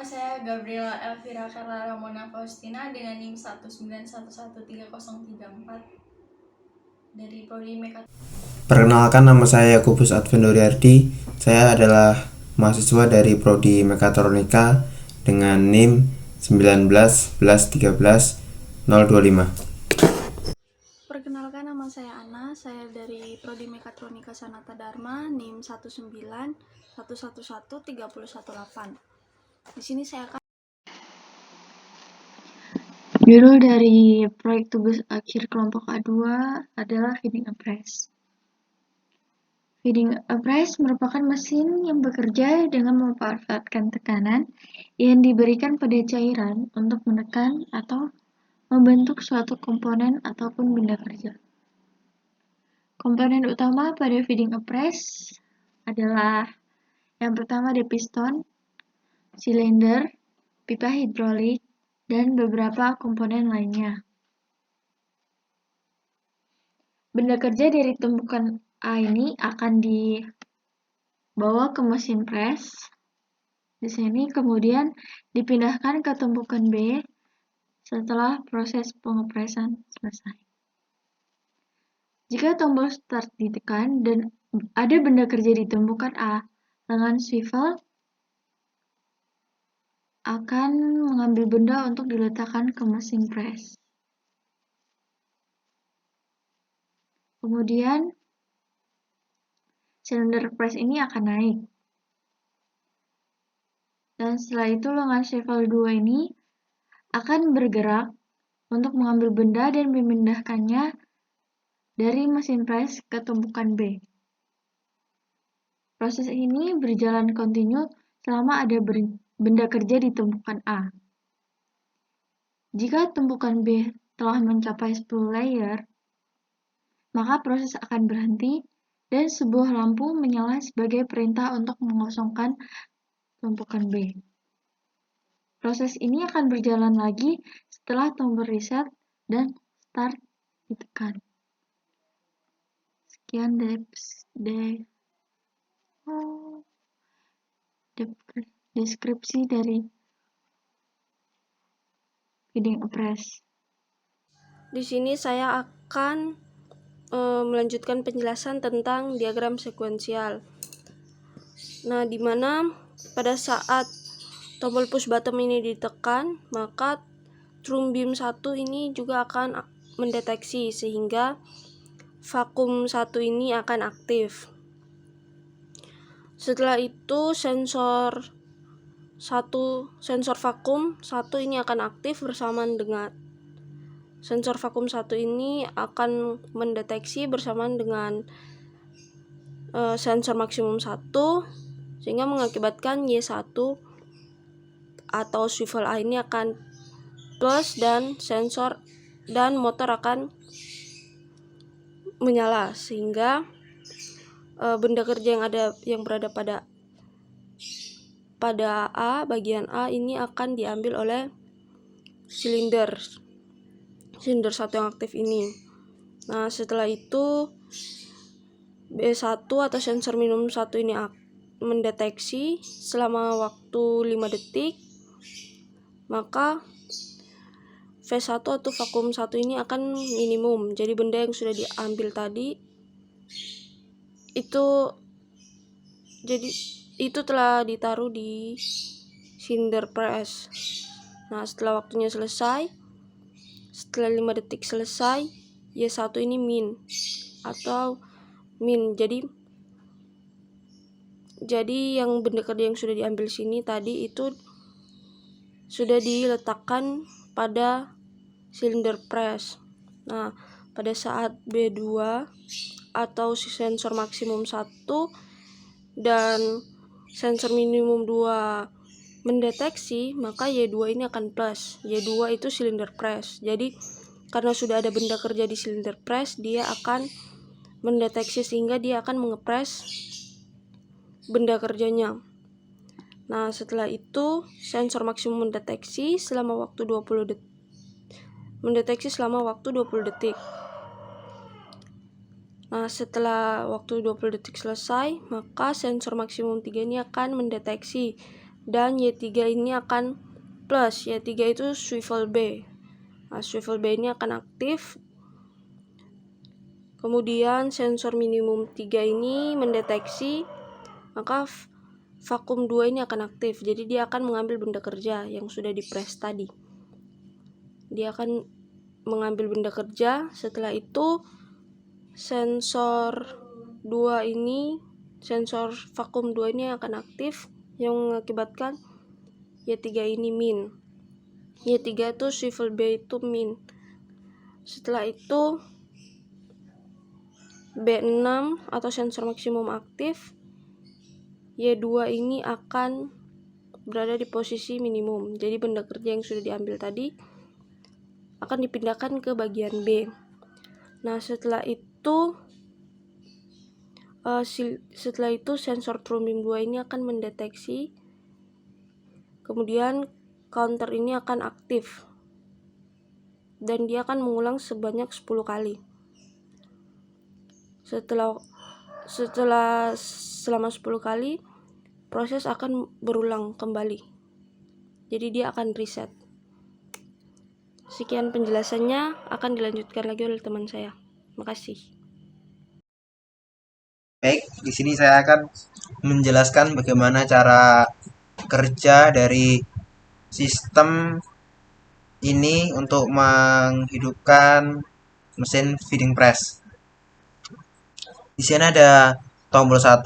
nama saya Gabriela Elvira Carrara Mona Faustina dengan NIM 191113034 dari Prodi Mekatronika. Perkenalkan, nama saya Yakubus Advendoriardi. Saya adalah mahasiswa dari Prodi Mekatronika dengan NIM 191113 025. Perkenalkan, nama saya Ana, saya dari Prodi Mekatronika Sanata Dharma, NIM 191111318. Di sini saya akan judul dari proyek tugas akhir kelompok A2 adalah Feeding Apparatus. Feeding Apparatus merupakan mesin yang bekerja dengan memanfaatkan tekanan yang diberikan pada cairan untuk menekan atau membentuk suatu komponen ataupun benda kerja. Komponen utama pada feeding apparatus adalah yang pertama ada piston, silinder, pipa hidrolik, dan beberapa komponen lainnya. Benda kerja dari tumpukan A ini akan dibawa ke mesin press di sini, kemudian dipindahkan ke tumpukan B setelah proses pengepresan selesai. Jika tombol start ditekan dan ada benda kerja di tumpukan A, lengan swivel akan mengambil benda untuk diletakkan ke mesin press. Kemudian, silinder press ini akan naik. Dan setelah itu lengan swivel 2 ini akan bergerak untuk mengambil benda dan memindahkannya dari mesin press ke tumpukan B. Proses ini berjalan kontinu selama ada benda kerja di tumpukan A. Jika tumpukan B telah mencapai 10 layer, maka proses akan berhenti dan sebuah lampu menyala sebagai perintah untuk mengosongkan tumpukan B. Proses ini akan berjalan lagi setelah tombol reset dan start ditekan. Sekian deskripsi dari feeding apparatus. Di sini saya akan melanjutkan penjelasan tentang diagram sekuensial. Nah, di mana pada saat tombol push button ini ditekan, maka drum beam 1 ini juga akan mendeteksi sehingga vakum 1 ini akan aktif. Setelah itu sensor vakum 1 ini akan aktif bersamaan dengan sensor vakum 1 ini akan mendeteksi bersamaan dengan sensor maksimum 1 sehingga mengakibatkan Y1 atau swivel A ini akan plus dan sensor dan motor akan menyala sehingga benda kerja yang berada pada A, bagian A ini akan diambil oleh silinder 1 yang aktif ini. Nah, setelah itu B1 atau sensor minimum 1 ini mendeteksi selama waktu 5 detik, maka V1 atau vakum 1 ini akan minimum. Jadi benda yang sudah diambil tadi itu telah ditaruh di silinder press. Nah, setelah waktunya selesai, setelah 5 detik selesai, Y1 ini min atau min. Jadi yang benda kerja yang sudah diambil sini tadi itu sudah diletakkan pada silinder press. Nah, pada saat B2 atau sensor maksimum 1 dan sensor minimum 2 mendeteksi, maka Y2 ini akan plus. Y2 itu silinder press. Jadi karena sudah ada benda kerja di silinder press, dia akan mendeteksi sehingga dia akan mengepres benda kerjanya. Nah, setelah itu sensor maksimum mendeteksi selama waktu 20 detik. Nah, setelah waktu 20 detik selesai, maka sensor maksimum 3 ini akan mendeteksi dan Y3 ini akan plus. Y3 itu swivel B. Nah, swivel B ini akan aktif. Kemudian sensor minimum 3 ini mendeteksi, maka vakum 2 ini akan aktif. Jadi dia akan mengambil benda kerja yang sudah di-press tadi. Dia akan mengambil benda kerja. Setelah itu sensor vakum 2 ini akan aktif, yang mengakibatkan Y3 ini min. Y3 itu swivel B itu min. Setelah itu B6 atau sensor maksimum aktif. Y2 ini akan berada di posisi minimum. Jadi benda kerja yang sudah diambil tadi akan dipindahkan ke bagian B. Nah, setelah itu sensor true beam 2 ini akan mendeteksi, kemudian counter ini akan aktif dan dia akan mengulang sebanyak 10 kali. Selama 10 kali proses akan berulang kembali. Jadi dia akan reset. Sekian penjelasannya, akan dilanjutkan lagi oleh teman saya. Makasih. Baik, di sini saya akan menjelaskan bagaimana cara kerja dari sistem ini untuk menghidupkan mesin feeding press. Di sini ada tombol 1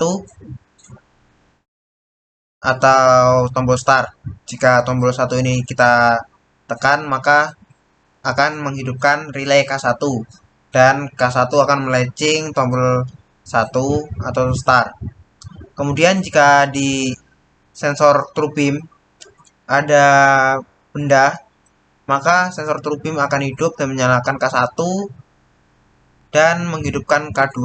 atau tombol start. Jika tombol 1 ini kita tekan, maka akan menghidupkan relay K1 dan K1 akan melatching tombol 1 atau start. Kemudian jika di sensor true beam ada benda, maka sensor true beam akan hidup dan menyalakan K1 dan menghidupkan K2.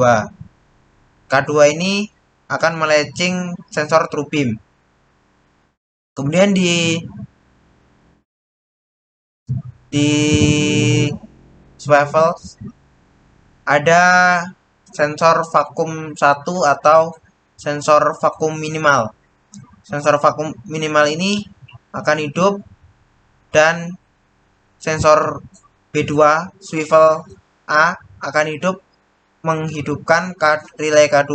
K2 ini akan melatching sensor true beam. Kemudian di swivel ada sensor vakum 1 atau sensor vakum minimal. Sensor vakum minimal ini akan hidup dan sensor B2 swivel A akan hidup menghidupkan relay K2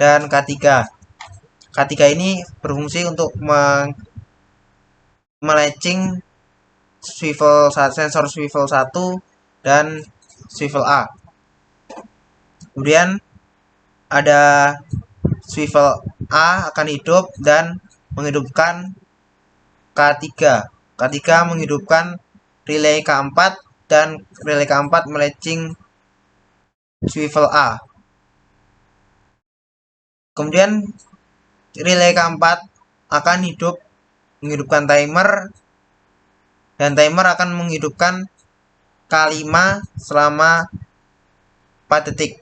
dan K3. K3 ini berfungsi untuk melatching sensor swivel 1 dan swivel A. Kemudian ada swivel A akan hidup dan menghidupkan K3. K3 menghidupkan relay K4 dan relay K4 melatching swivel A. Kemudian relay K4 akan menghidupkan timer, dan timer akan menghidupkan K5 selama 4 detik.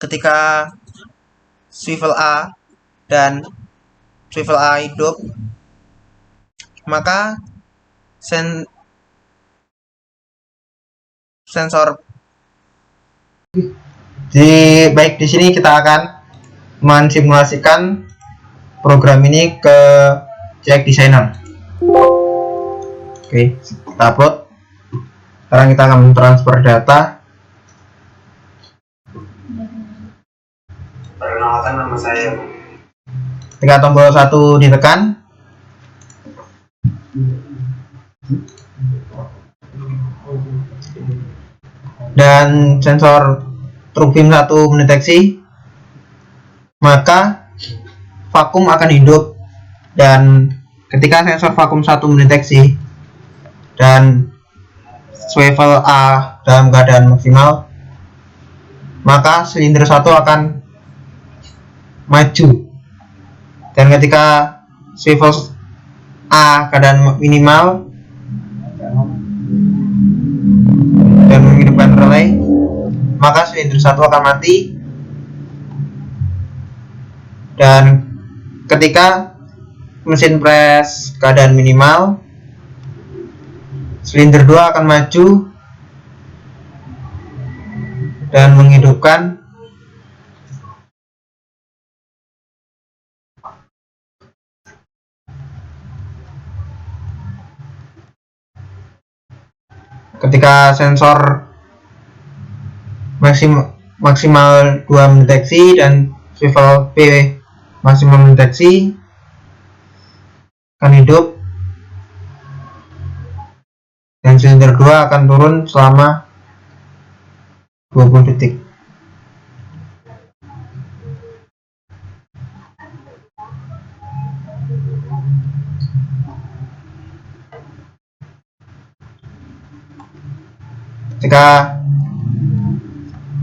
Ketika swivel A dan swivel A hidup, maka sensor baik di sini kita akan mensimulasikan program ini ke CX Designer. Oke, kita upload. Sekarang kita akan mentransfer data. Perkenalkan, nama saya. Ketika tombol 1 ditekan, dan sensor true beam 1 mendeteksi, maka vakum akan hidup. Dan ketika sensor vakum 1 mendeteksi dan swivel A dalam keadaan maksimal, maka silinder 1 akan maju. Dan ketika swivel A keadaan minimal dan menghidupkan relay, maka silinder 1 akan mati. Dan ketika mesin press keadaan minimal, silinder 2 akan maju dan menghidupkan ketika sensor maksimal 2 mendeteksi dan swivel P maksimal mendeteksi akan hidup dan silinder 2 akan turun selama 20 detik. Jika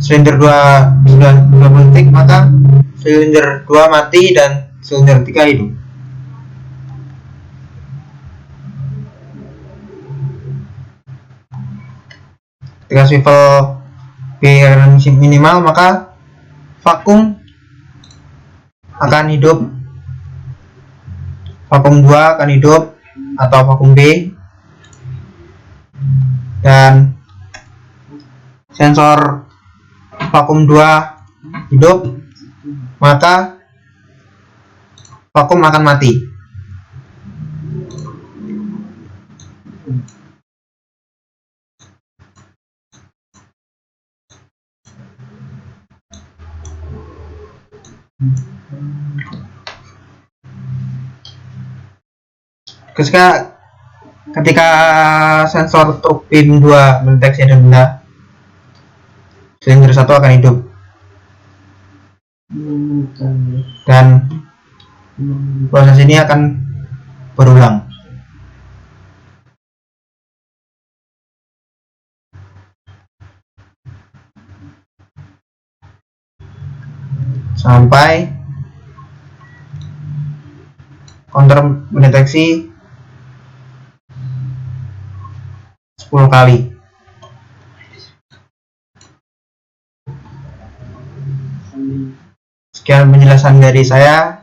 silinder 2 sudah 20 detik, maka silinder 2 mati dan silinder 3 hidup. Ketika swivel P minimal, maka vakum akan hidup, vakum 2 akan hidup atau vakum B, dan sensor vakum 2 hidup, maka vakum akan mati. Ketika sensor truk pin 2 mendeteksi ada benda, silinder 1 akan hidup dan proses ini akan berulang sampai counter mendeteksi 10 kali. Sekian penjelasan dari saya.